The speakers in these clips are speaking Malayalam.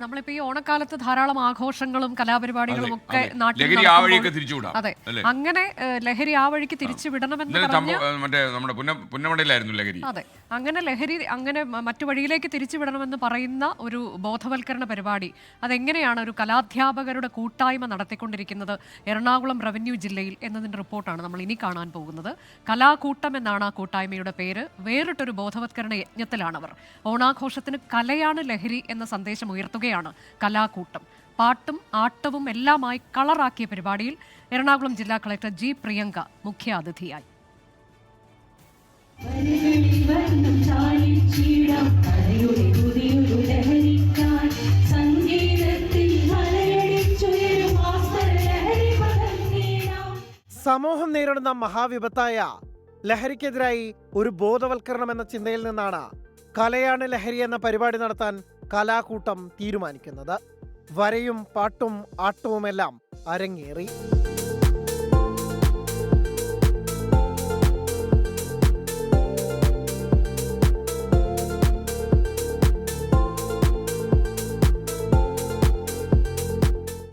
നമ്മളിപ്പോ ഈ ഓണക്കാലത്ത് ധാരാളം ആഘോഷങ്ങളും കലാപരിപാടികളും ഒക്കെ നാട്ടിൽ അതെ, അങ്ങനെ ലഹരി ആ വഴിക്ക് തിരിച്ചു വിടണമെന്ന് അതെ, അങ്ങനെ ലഹരി അങ്ങനെ മറ്റു വഴിയിലേക്ക് തിരിച്ചു വിടണമെന്ന് പറയുന്ന ഒരു ബോധവൽക്കരണ പരിപാടി അതെങ്ങനെയാണ് ഒരു കലാധ്യാപകരുടെ കൂട്ടായ്മ നടത്തിക്കൊണ്ടിരിക്കുന്നത് എറണാകുളം റവന്യൂ ജില്ലയിൽ എന്നതിന്റെ റിപ്പോർട്ടാണ് നമ്മൾ ഇനി കാണാൻ പോകുന്നത്. കലാകൂട്ടം എന്നാണ് ആ കൂട്ടായ്മയുടെ പേര്. വേറിട്ടൊരു ബോധവൽക്കരണ യജ്ഞത്തിലാണവർ. ഓണാഘോഷത്തിന് കലയാണ് ലഹരി എന്ന സന്ദേശം ഉയർത്തുകയാണ് കലാകൂട്ടം. പാട്ടും ആട്ടവും എല്ലാമായി കളറാക്കിയ പരിപാടിയിൽ എറണാകുളം ജില്ലാ കളക്ടർ ജി പ്രിയങ്ക മുഖ്യാതിഥിയായി. സമൂഹം നേരിടുന്ന മഹാവിപത്തായ ലഹരിക്കെതിരായി ഒരു ബോധവൽക്കരണം എന്ന ചിന്തയിൽ നിന്നാണ് കലയാണ് ലഹരി എന്ന പരിപാടി നടത്താൻ കലാകൂട്ടം തീരുമാനിക്കുന്നത്. വരയും പാട്ടും ആട്ടവുമെല്ലാം അരങ്ങേറി.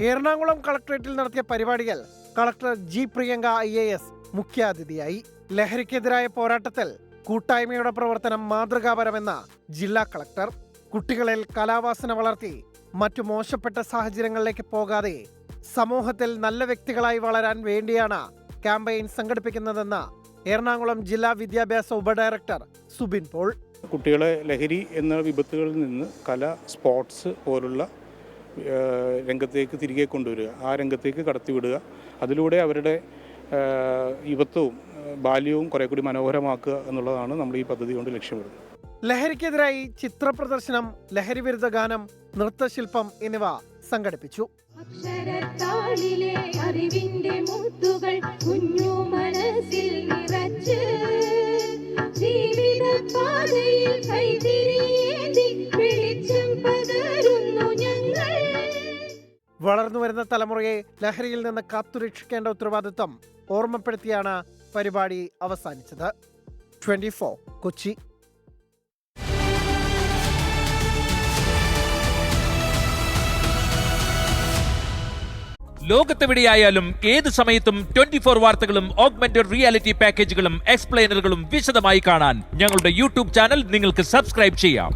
എറണാകുളം കളക്ടറേറ്റിൽ നടത്തിയ പരിപാടിയിൽ കളക്ടർ ജി പ്രിയങ്ക IAS മുഖ്യാതിഥിയായി. ലഹരിക്കെതിരായ പോരാട്ടത്തിൽ കൂട്ടായ്മയുടെ പ്രവർത്തനം മാതൃകാപരമെന്ന ജില്ലാ കളക്ടർ. കുട്ടികളിൽ കലാവാസന വളർത്തി മറ്റു മോശപ്പെട്ട സാഹചര്യങ്ങളിലേക്ക് പോകാതെ സമൂഹത്തിൽ നല്ല വ്യക്തികളായി വളരാൻ വേണ്ടിയാണ് ക്യാമ്പയിൻ സംഘടിപ്പിക്കുന്നതെന്ന് എറണാകുളം ജില്ലാ വിദ്യാഭ്യാസ ഉപഡയറക്ടർ സുബിൻ പോൾ. കുട്ടികളെ ലഹരി എന്ന വിപത്തുകളിൽ നിന്ന് കല, സ്പോർട്സ് പോലുള്ള രംഗത്തേക്ക് തിരികെ കൊണ്ടുവരിക, ആ രംഗത്തേക്ക് കടത്തിവിടുക, അതിലൂടെ അവരുടെ യുവത്വവും ബാല്യവും കുറെ കൂടി മനോഹരമാക്കുക എന്നുള്ളതാണ് നമ്മൾ ഈ പദ്ധതി കൊണ്ട് ലക്ഷ്യമിടുന്നത്. ലഹരിക്കെതിരായി ചിത്രപ്രദർശനം, ലഹരി വിരുദ്ധ ഗാനം, നൃത്തശില്പം എന്നിവ സംഘടിപ്പിച്ചു. വളർന്നുവരുന്ന തലമുറയെ ലഹരിയിൽ നിന്ന് കാത്തുരക്ഷിക്കേണ്ട ഉത്തരവാദിത്വം ഓർമ്മപ്പെടുത്തിയാണ് പരിപാടി അവസാനിച്ചത്. 24 കൊച്ചി. ലോകത്തെവിടെയായാലും ഏത് സമയത്തും 24 വാർത്തകളും ഓഗ്മെന്റഡ് റിയാലിറ്റി പാക്കേജുകളും എക്സ്പ്ലെയിനറുകളും വിശദമായി കാണാൻ ഞങ്ങളുടെ യൂട്യൂബ് ചാനൽ നിങ്ങൾക്ക് സബ്സ്ക്രൈബ് ചെയ്യാം.